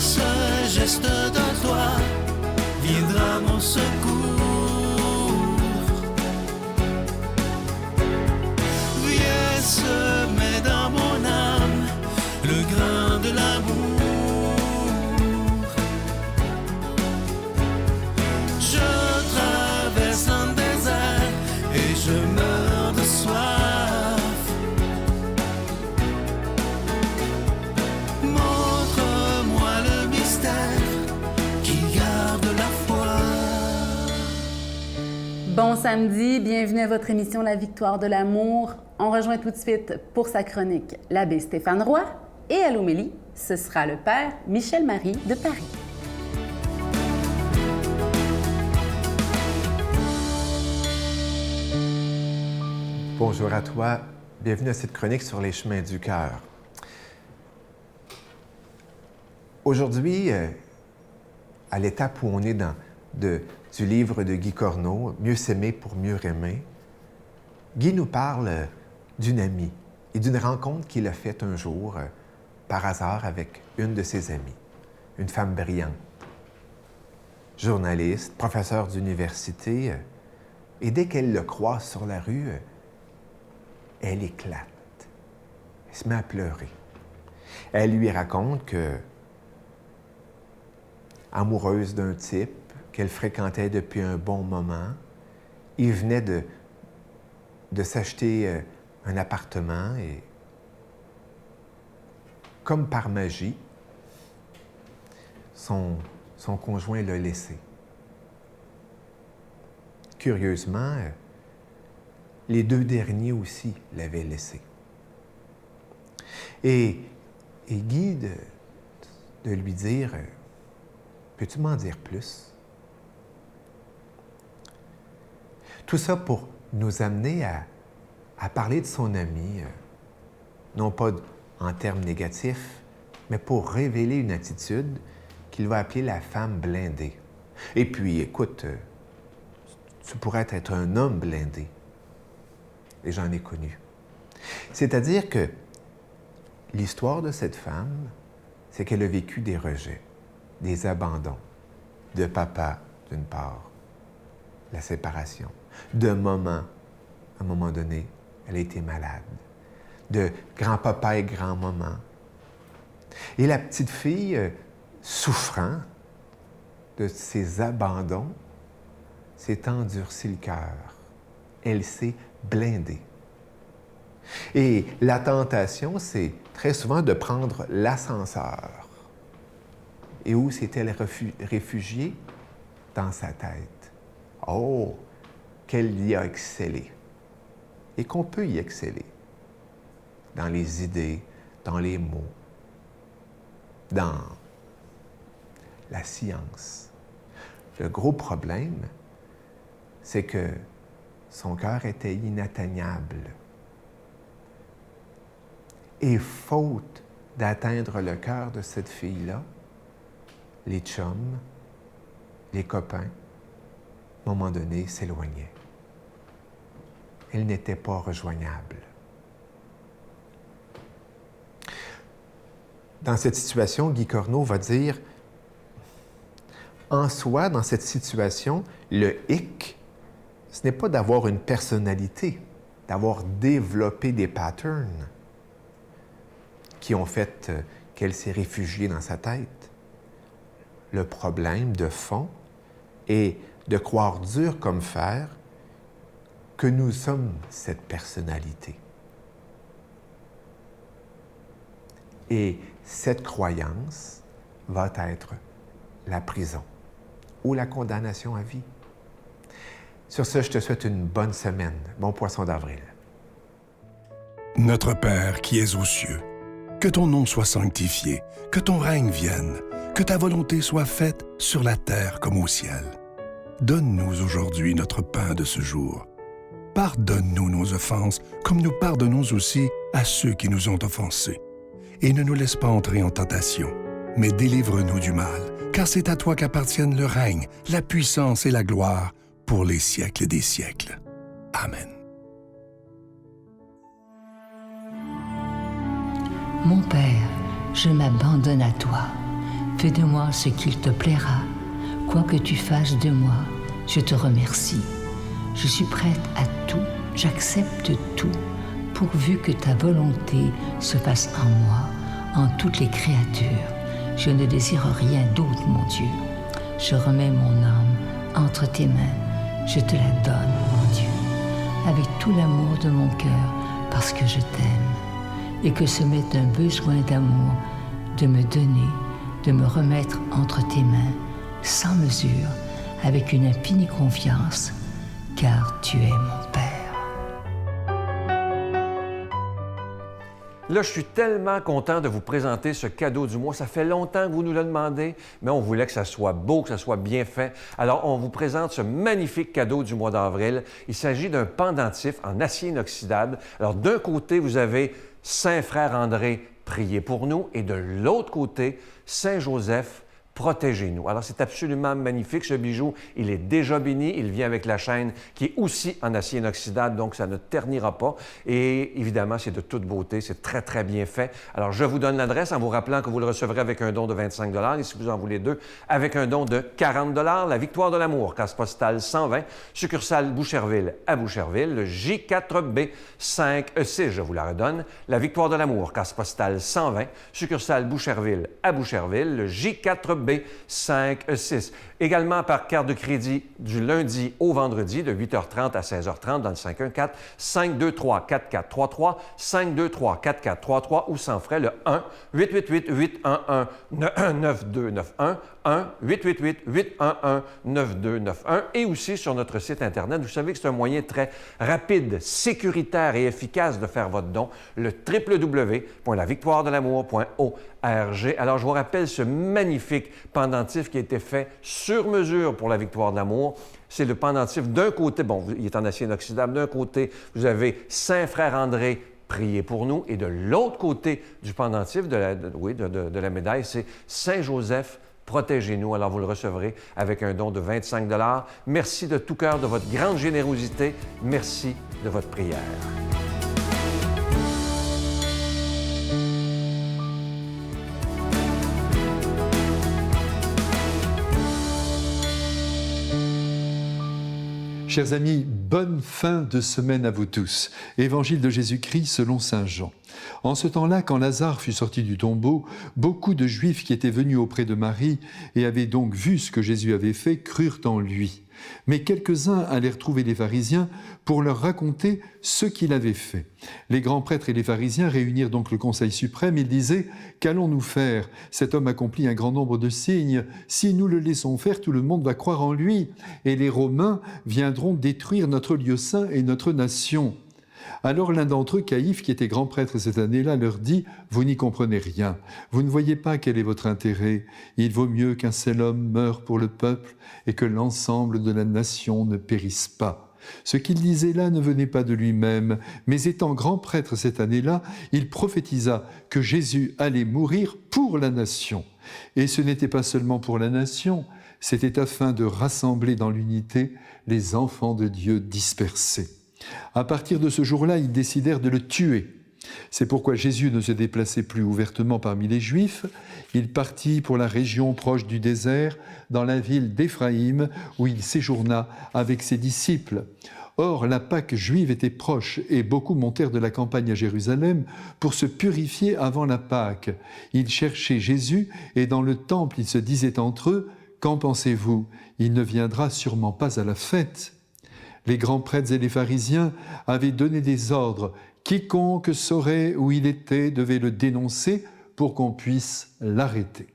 ce geste de toi viendra mon secours. Viens semer dans mon âme le grain de l'amour. Je traverse un désert et je meurs de soif. Montre-moi le mystère qui garde la foi. Bon samedi, bienvenue à votre émission La Victoire de l'amour. On rejoint tout de suite pour sa chronique l'abbé Stéphane Roy et à l'homélie, ce sera le père Michel-Marie de Paris. Bonjour à toi, bienvenue à cette chronique sur les chemins du cœur. Aujourd'hui, à l'étape où on est du livre de Guy Corneau, Mieux s'aimer pour mieux aimer, Guy nous parle d'une amie et d'une rencontre qu'il a faite un jour, par hasard, avec une de ses amies, une femme brillante, journaliste, professeure d'université, et dès qu'elle le croise sur la rue, elle éclate. Elle se met à pleurer. Elle lui raconte que, amoureuse d'un type qu'elle fréquentait depuis un bon moment, il venait de s'acheter un appartement et, comme par magie, son conjoint l'a laissé. Curieusement, les deux derniers aussi l'avaient laissé. Et Guy de lui dire « Peux-tu m'en dire plus? » Tout ça pour nous amener à parler de son ami, non pas en termes négatifs, mais pour révéler une attitude qu'il va appeler la femme blindée. Et puis, écoute, tu pourrais être un homme blindé. Et j'en ai connu. C'est-à-dire que l'histoire de cette femme, c'est qu'elle a vécu des rejets, des abandons, de papa, d'une part, la séparation, de maman, à un moment donné, elle a été malade, de grand-papa et grand-maman. Et la petite fille, souffrant de ces abandons, s'est endurci le cœur. Elle s'est blindée. Et la tentation, c'est très souvent de prendre l'ascenseur. Et où s'est-elle réfugiée? Dans sa tête. Oh, qu'elle y a excellé. Et qu'on peut y exceller. Dans les idées, dans les mots, dans la science. Le gros problème, c'est que son cœur était inatteignable. Et faute d'atteindre le cœur de cette fille-là, les chums, les copains, à un moment donné, s'éloignaient. Elle n'était pas rejoignable. Dans cette situation, Guy Corneau va dire, en soi, dans cette situation, le hic, ce n'est pas d'avoir une personnalité, d'avoir développé des patterns qui ont fait qu'elle s'est réfugiée dans sa tête. Le problème de fond est de croire dur comme fer que nous sommes cette personnalité. Et cette croyance va être la prison ou la condamnation à vie. Sur ce, je te souhaite une bonne semaine. Bon poisson d'avril. Notre Père qui es aux cieux, que ton nom soit sanctifié, que ton règne vienne, que ta volonté soit faite sur la terre comme au ciel. Donne-nous aujourd'hui notre pain de ce jour. Pardonne-nous nos offenses, comme nous pardonnons aussi à ceux qui nous ont offensés. Et ne nous laisse pas entrer en tentation, mais délivre-nous du mal, car c'est à toi qu'appartiennent le règne, la puissance et la gloire pour les siècles des siècles. Amen. Mon Père, je m'abandonne à toi. Fais de moi ce qu'il te plaira. Quoi que tu fasses de moi, je te remercie. Je suis prête à tout, j'accepte tout, pourvu que ta volonté se fasse en moi, en toutes les créatures. Je ne désire rien d'autre, mon Dieu. Je remets mon âme entre tes mains. Je te la donne, mon Dieu, avec tout l'amour de mon cœur, parce que je t'aime, et que ce m'est un besoin d'amour de me donner, de me remettre entre tes mains, sans mesure, avec une infinie confiance, car tu es mon Père. Là, je suis tellement content de vous présenter ce cadeau du mois. Ça fait longtemps que vous nous le demandez, mais on voulait que ça soit beau, que ça soit bien fait. Alors, on vous présente ce magnifique cadeau du mois d'avril. Il s'agit d'un pendentif en acier inoxydable. Alors, d'un côté, vous avez Saint-Frère André, priez pour nous, et de l'autre côté, Saint-Joseph, protégez-nous. Alors, c'est absolument magnifique, ce bijou. Il est déjà béni. Il vient avec la chaîne qui est aussi en acier inoxydable, donc ça ne ternira pas. Et évidemment, c'est de toute beauté. C'est très, très bien fait. Alors, je vous donne l'adresse en vous rappelant que vous le recevrez avec un don de 25 $. Et si vous en voulez deux, avec un don de 40 $. La Victoire de l'amour, case postale 120, succursale Boucherville à Boucherville, le J4B 5E6, je vous la redonne. La Victoire de l'amour, case postale 120, succursale Boucherville à Boucherville, le J4B 5-6. Également par carte de crédit du lundi au vendredi de 8h30 à 16h30 dans le 514-523-4433, 523-4433 ou sans frais le 1-888-811-9291, 1-888-811-9291 et aussi sur notre site Internet. Vous savez que c'est un moyen très rapide, sécuritaire et efficace de faire votre don, le www.lavictoiredelamour.org. Alors, je vous rappelle ce magnifique pendentif qui a été fait sur mesure pour la Victoire de l'amour. C'est le pendentif d'un côté, bon, il est en acier inoxydable, d'un côté, vous avez Saint-Frère André, priez pour nous, et de l'autre côté du pendentif, de la médaille, c'est Saint-Joseph, protégez-nous. Alors, vous le recevrez avec un don de 25 $. Merci de tout cœur de votre grande générosité. Merci de votre prière. Chers amis, bonne fin de semaine à vous tous. Évangile de Jésus-Christ selon saint Jean. En ce temps-là, quand Lazare fut sorti du tombeau, beaucoup de Juifs qui étaient venus auprès de Marie et avaient donc vu ce que Jésus avait fait, crurent en lui. Mais quelques-uns allèrent trouver les pharisiens pour leur raconter ce qu'il avait fait. Les grands prêtres et les pharisiens réunirent donc le Conseil suprême. Ils disaient « Qu'allons-nous faire ? Cet homme accomplit un grand nombre de signes. Si nous le laissons faire, tout le monde va croire en lui. Et les Romains viendront détruire notre lieu saint et notre nation. » Alors l'un d'entre eux, Caïphe, qui était grand prêtre cette année-là, leur dit « Vous n'y comprenez rien. Vous ne voyez pas quel est votre intérêt. Il vaut mieux qu'un seul homme meure pour le peuple et que l'ensemble de la nation ne périsse pas. » Ce qu'il disait là ne venait pas de lui-même, mais étant grand prêtre cette année-là, il prophétisa que Jésus allait mourir pour la nation. Et ce n'était pas seulement pour la nation, c'était afin de rassembler dans l'unité les enfants de Dieu dispersés. À partir de ce jour-là, ils décidèrent de le tuer. C'est pourquoi Jésus ne se déplaçait plus ouvertement parmi les Juifs. Il partit pour la région proche du désert, dans la ville d'Éphraïm, où il séjourna avec ses disciples. Or, la Pâque juive était proche, et beaucoup montèrent de la campagne à Jérusalem pour se purifier avant la Pâque. Ils cherchaient Jésus, et dans le temple, ils se disaient entre eux, « Qu'en pensez-vous ? Il ne viendra sûrement pas à la fête. » Les grands prêtres et les pharisiens avaient donné des ordres. Quiconque saurait où il était devait le dénoncer pour qu'on puisse l'arrêter.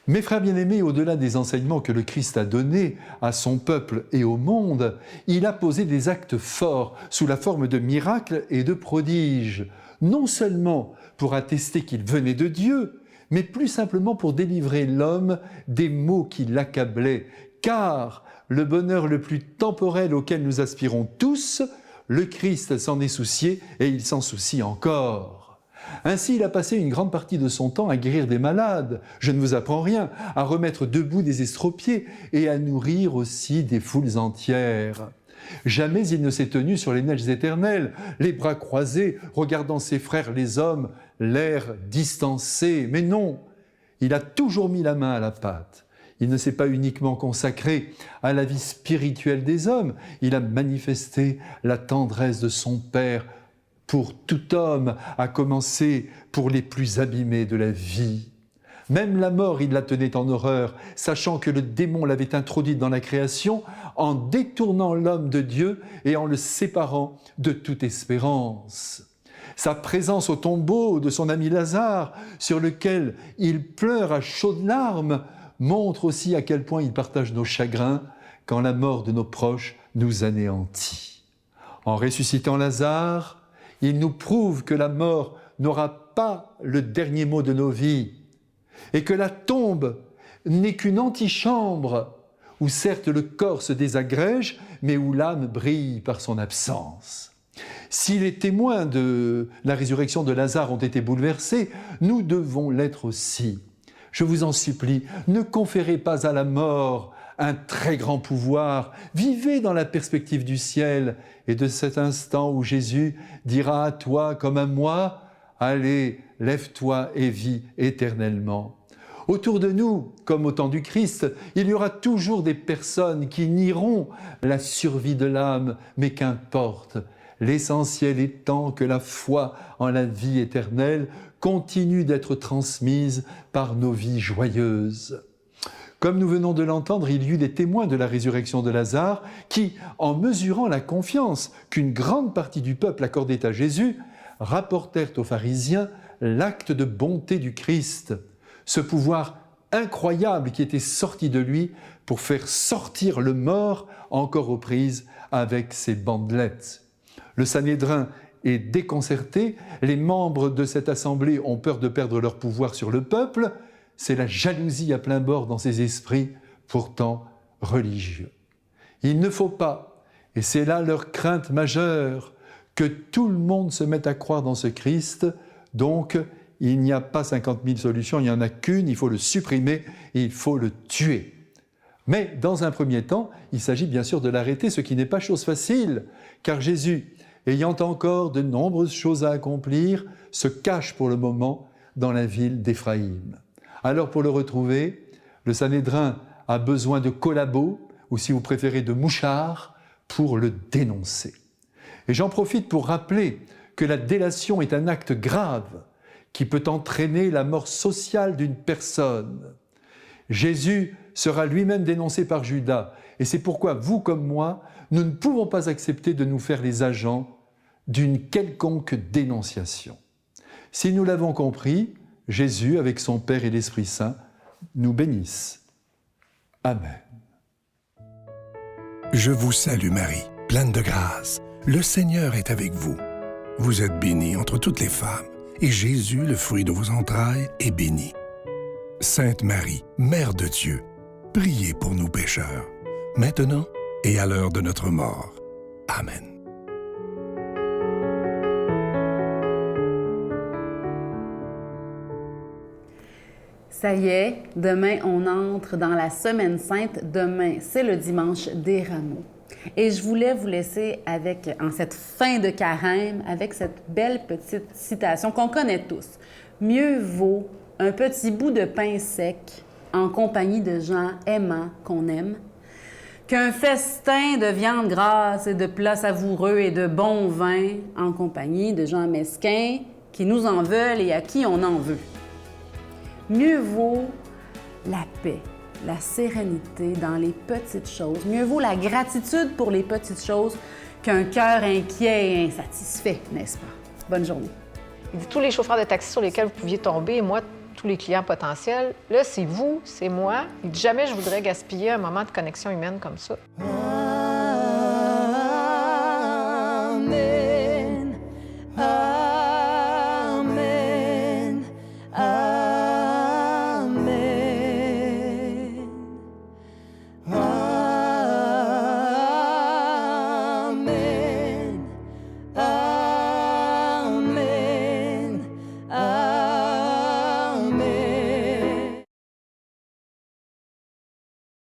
Mes frères bien-aimés, au-delà des enseignements que le Christ a donnés à son peuple et au monde, il a posé des actes forts sous la forme de miracles et de prodiges, non seulement pour attester qu'il venait de Dieu, mais plus simplement pour délivrer l'homme des maux qui l'accablaient, car le bonheur le plus temporel auquel nous aspirons tous, le Christ s'en est soucié et il s'en soucie encore. Ainsi, il a passé une grande partie de son temps à guérir des malades, je ne vous apprends rien, à remettre debout des estropiés et à nourrir aussi des foules entières. Jamais il ne s'est tenu sur les neiges éternelles, les bras croisés, regardant ses frères les hommes, l'air distancé. Mais non, Il a toujours mis la main à la pâte. Il ne s'est pas uniquement consacré à la vie spirituelle des hommes, il a manifesté la tendresse de son Père pour tout homme, à commencer pour les plus abîmés de la vie. Même la mort, il la tenait en horreur, sachant que le démon l'avait introduite dans la création en détournant l'homme de Dieu et en le séparant de toute espérance. Sa présence au tombeau de son ami Lazare, sur lequel il pleure à chaudes larmes, montre aussi à quel point il partage nos chagrins quand la mort de nos proches nous anéantit. En ressuscitant Lazare, il nous prouve que la mort n'aura pas le dernier mot de nos vies et que la tombe n'est qu'une antichambre où certes le corps se désagrège, mais où l'âme brille par son absence. Si les témoins de la résurrection de Lazare ont été bouleversés, nous devons l'être aussi. Je vous en supplie, ne conférez pas à la mort un très grand pouvoir. Vivez dans la perspective du ciel et de cet instant où Jésus dira à toi comme à moi, « Allez, lève-toi et vis éternellement ». Autour de nous, comme au temps du Christ, il y aura toujours des personnes qui nieront la survie de l'âme, mais qu'importe. L'essentiel étant que la foi en la vie éternelle continue d'être transmise par nos vies joyeuses. Comme nous venons de l'entendre, il y eut des témoins de la résurrection de Lazare qui, en mesurant la confiance qu'une grande partie du peuple accordait à Jésus, rapportèrent aux pharisiens l'acte de bonté du Christ, ce pouvoir incroyable qui était sorti de lui pour faire sortir le mort encore aux prises avec ses bandelettes. Le Sanhédrin est déconcerté, les membres de cette assemblée ont peur de perdre leur pouvoir sur le peuple, c'est la jalousie à plein bord dans ces esprits, pourtant religieux. Il ne faut pas, et c'est là leur crainte majeure, que tout le monde se mette à croire dans ce Christ, donc il n'y a pas 50 000 solutions, il n'y en a qu'une, il faut le supprimer et il faut le tuer. Mais dans un premier temps, il s'agit bien sûr de l'arrêter, ce qui n'est pas chose facile, car Jésus, ayant encore de nombreuses choses à accomplir, se cache pour le moment dans la ville d'Éphraïm. Alors pour le retrouver, le Sanhédrin a besoin de collabos, ou si vous préférez de mouchards, pour le dénoncer. Et j'en profite pour rappeler que la délation est un acte grave qui peut entraîner la mort sociale d'une personne. Jésus sera lui-même dénoncé par Judas, et c'est pourquoi vous comme moi, nous ne pouvons pas accepter de nous faire les agents d'une quelconque dénonciation. Si nous l'avons compris, Jésus, avec son Père et l'Esprit Saint, nous bénisse. Amen. Je vous salue Marie, pleine de grâce. Le Seigneur est avec vous. Vous êtes bénie entre toutes les femmes, et Jésus, le fruit de vos entrailles, est béni. Sainte Marie, Mère de Dieu, priez pour nous pécheurs, maintenant et à l'heure de notre mort. Amen. Ça y est, demain, on entre dans la Semaine Sainte. Demain, c'est le dimanche des Rameaux. Et je voulais vous laisser avec, en cette fin de carême, avec cette belle petite citation qu'on connaît tous. « Mieux vaut un petit bout de pain sec en compagnie de gens aimants qu'on aime qu'un festin de viande grasse et de plats savoureux et de bon vin en compagnie de gens mesquins qui nous en veulent et à qui on en veut. » Mieux vaut la paix, la sérénité dans les petites choses. Mieux vaut la gratitude pour les petites choses qu'un cœur inquiet et insatisfait, n'est-ce pas? Bonne journée. Il dit tous les chauffeurs de taxi sur lesquels vous pouviez tomber, et moi, tous les clients potentiels, là, c'est vous, c'est moi. Il dit jamais je voudrais gaspiller un moment de connexion humaine comme ça.